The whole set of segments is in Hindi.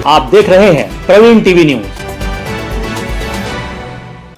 आप देख रहे हैं प्रवीण टीवी न्यूज।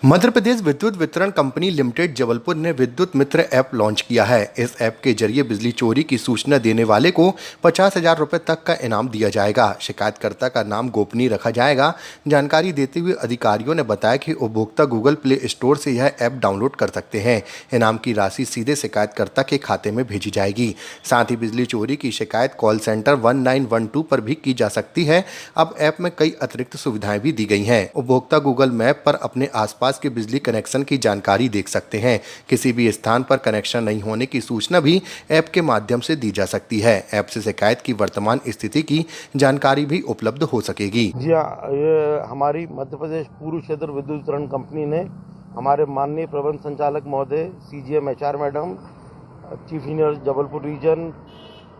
मध्य प्रदेश विद्युत वितरण कंपनी लिमिटेड जबलपुर ने विद्युत मित्र ऐप लॉन्च किया है। इस ऐप के जरिए बिजली चोरी की सूचना देने वाले को 50,000 रुपये तक का इनाम दिया जाएगा। शिकायतकर्ता का नाम गोपनीय रखा जाएगा। जानकारी देते हुए अधिकारियों ने बताया कि उपभोक्ता गूगल प्ले स्टोर से यह ऐप डाउनलोड कर सकते हैं। इनाम की राशि सीधे शिकायतकर्ता के खाते में भेजी जाएगी। साथ ही बिजली चोरी की शिकायत कॉल सेंटर 1912 पर भी की जा सकती है। अब ऐप में कई अतिरिक्त सुविधाएं भी दी गई हैं। उपभोक्ता गूगल मैप पर अपने आसपास के बिजली कनेक्शन की जानकारी देख सकते हैं। किसी भी स्थान पर कनेक्शन नहीं होने की सूचना भी ऐप के माध्यम से दी जा सकती है। ऐप से शिकायत की वर्तमान स्थिति की जानकारी भी उपलब्ध हो सकेगी। जी हाँ, ये हमारी मध्य प्रदेश पूर्व क्षेत्र विद्युत वितरण कंपनी ने हमारे माननीय प्रबंध संचालक महोदय CGM HR madam, chief engineer Jabalpur region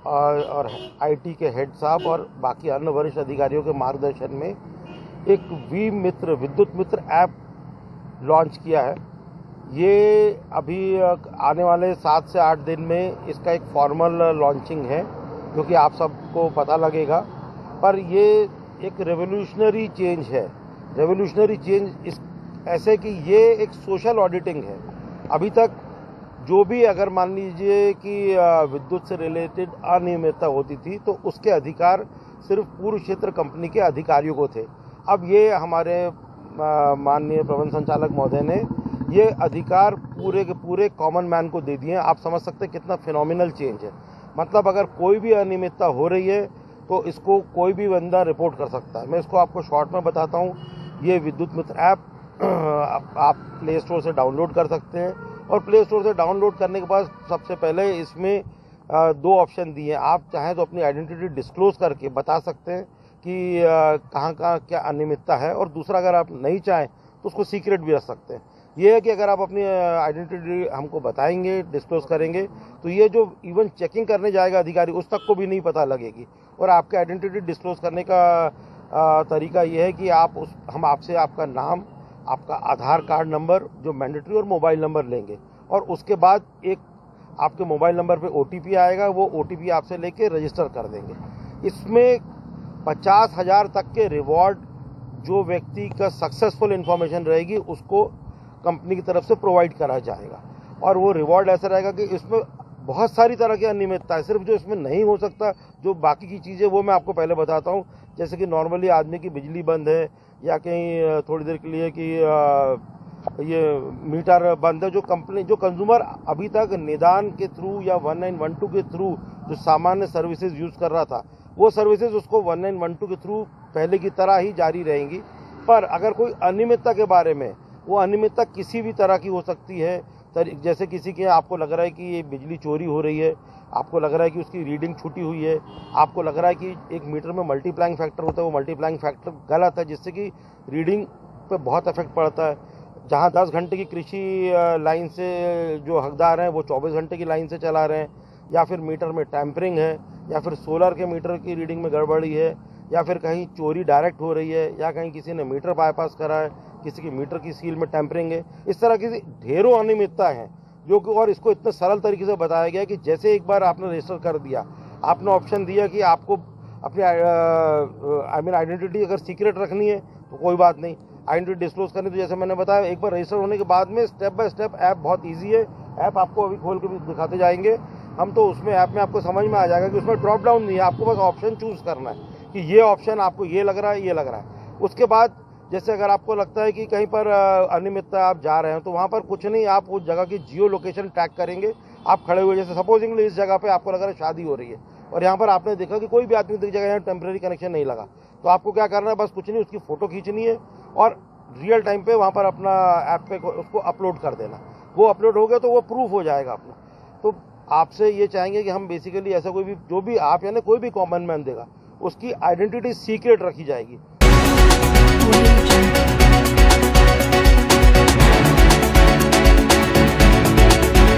और IT के हेड साहब और बाकी अन्य वरिष्ठ अधिकारियों के मार्गदर्शन में एक विद्युत मित्र ऐप लॉन्च किया है। ये अभी आने वाले 7 से 8 दिन में इसका एक फॉर्मल लॉन्चिंग है, क्योंकि आप सबको पता लगेगा। पर ये एक रेवोल्यूशनरी चेंज है। रेवोल्यूशनरी चेंज इस ऐसे कि ये एक सोशल ऑडिटिंग है। अभी तक जो भी अगर मान लीजिए कि विद्युत से रिलेटेड अनियमितता होती थी तो उसके अधिकार सिर्फ पूर्व क्षेत्र कंपनी के अधिकारियों को थे। अब ये हमारे माननीय प्रबंध संचालक महोदय ने ये अधिकार पूरे के पूरे कॉमन मैन को दे दिए हैं। आप समझ सकते हैं कितना फिनोमिनल चेंज है। मतलब अगर कोई भी अनियमितता हो रही है तो इसको कोई भी बंदा रिपोर्ट कर सकता है। मैं इसको आपको शॉर्ट में बताता हूँ। ये विद्युत मित्र ऐप आप प्ले स्टोर से डाउनलोड कर सकते हैं और प्ले स्टोर से डाउनलोड करने के बाद सबसे पहले इसमें 2 ऑप्शन दिए हैं। आप चाहें तो अपनी आइडेंटिटी डिस्क्लोज करके बता सकते हैं कि कहाँ क्या अनियमितता है, और दूसरा अगर आप नहीं चाहें तो उसको सीक्रेट भी रख सकते हैं। ये है कि अगर आप अपनी आइडेंटिटी हमको बताएंगे, डिस्क्लोज करेंगे, तो ये जो इवन चेकिंग करने जाएगा अधिकारी उस तक को भी नहीं पता लगेगी। और आपके आइडेंटिटी डिस्क्लोज करने का तरीका ये है कि हम आपसे आपका नाम, आपका आधार कार्ड नंबर जो मैंडेटरी और मोबाइल नंबर लेंगे, और उसके बाद एक आपके मोबाइल नंबर पे OTP आएगा। वो OTP आपसे लेके रजिस्टर कर देंगे। इसमें 50,000 तक के रिवॉर्ड जो व्यक्ति का सक्सेसफुल इन्फॉर्मेशन रहेगी उसको कंपनी की तरफ से प्रोवाइड करा जाएगा। और वो रिवॉर्ड ऐसा रहेगा कि इसमें बहुत सारी तरह की अनियमितता है। सिर्फ जो इसमें नहीं हो सकता, जो बाकी की चीज़ें वो मैं आपको पहले बताता हूँ। जैसे कि नॉर्मली आदमी की बिजली बंद है या कहीं थोड़ी देर के लिए कि ये मीटर बंद है, जो कंज्यूमर अभी तक निदान के थ्रू या 1912 के थ्रू जो सामान्य सर्विसेज यूज़ कर रहा था, वो सर्विसेज उसको 1912 के थ्रू पहले की तरह ही जारी रहेंगी। पर अगर कोई अनियमितता के बारे में, वो अनियमितता किसी भी तरह की हो सकती है। जैसे किसी के आपको लग रहा है कि ये बिजली चोरी हो रही है, आपको लग रहा है कि उसकी रीडिंग छूटी हुई है, आपको लग रहा है कि एक मीटर में मल्टीप्लाइंग फैक्टर होता है, वो मल्टीप्लाइंग फैक्टर गलत है, जिससे कि रीडिंग पे बहुत इफेक्ट पड़ता है। जहाँ 10 घंटे की कृषि लाइन से जो हकदार हैं वो 24 घंटे की लाइन से चला रहे हैं, या फिर मीटर में टैंपरिंग है, या फिर सोलर के मीटर की रीडिंग में गड़बड़ी है, या फिर कहीं चोरी डायरेक्ट हो रही है, या कहीं किसी ने मीटर बाईपास करा है, किसी की मीटर की सील में टैंपरिंग है। इस तरह की ढेरों अनियमितता हैं जो कि, और इसको इतने सरल तरीके से बताया गया कि जैसे एक बार आपने रजिस्टर कर दिया, आपने ऑप्शन दिया कि आपको अपनी आइडेंटिटी अगर सीक्रेट रखनी है तो कोई बात नहीं, आइडेंटिटी डिस्क्लोज करनी, तो जैसे मैंने बताया एक बार रजिस्टर होने के बाद में स्टेप बाय स्टेप ऐप बहुत ईजी है। ऐप आपको अभी खोल के भी दिखाते जाएंगे हम, तो उसमें ऐप में आपको समझ में आ जाएगा कि उसमें ड्रॉप डाउन नहीं है। आपको बस ऑप्शन चूज करना है कि ये ऑप्शन आपको ये लग रहा है, ये लग रहा है। उसके बाद जैसे अगर आपको लगता है कि कहीं पर अनियमितता आप जा रहे हैं, तो वहाँ पर कुछ नहीं, आप उस जगह की जियो लोकेशन ट्रैक करेंगे। आप खड़े हुए, जैसे सपोजिंगली इस जगह पे आपको लग रहा है शादी हो रही है, और यहाँ पर आपने देखा कि कोई भी आदमी की जगह यहाँ टेम्परेरी कनेक्शन नहीं लगा, तो आपको क्या करना है, बस कुछ नहीं, उसकी फ़ोटो खींचनी है और रियल टाइम पे वहाँ पर अपना ऐप पे उसको अपलोड कर देना। वो अपलोड हो गया तो वो प्रूफ हो जाएगा अपना। तो आपसे ये चाहेंगे कि हम बेसिकली ऐसा कोई भी, जो भी आप यानी कोई भी कॉमन मैन देगा, उसकी आइडेंटिटी सीक्रेट रखी जाएगी।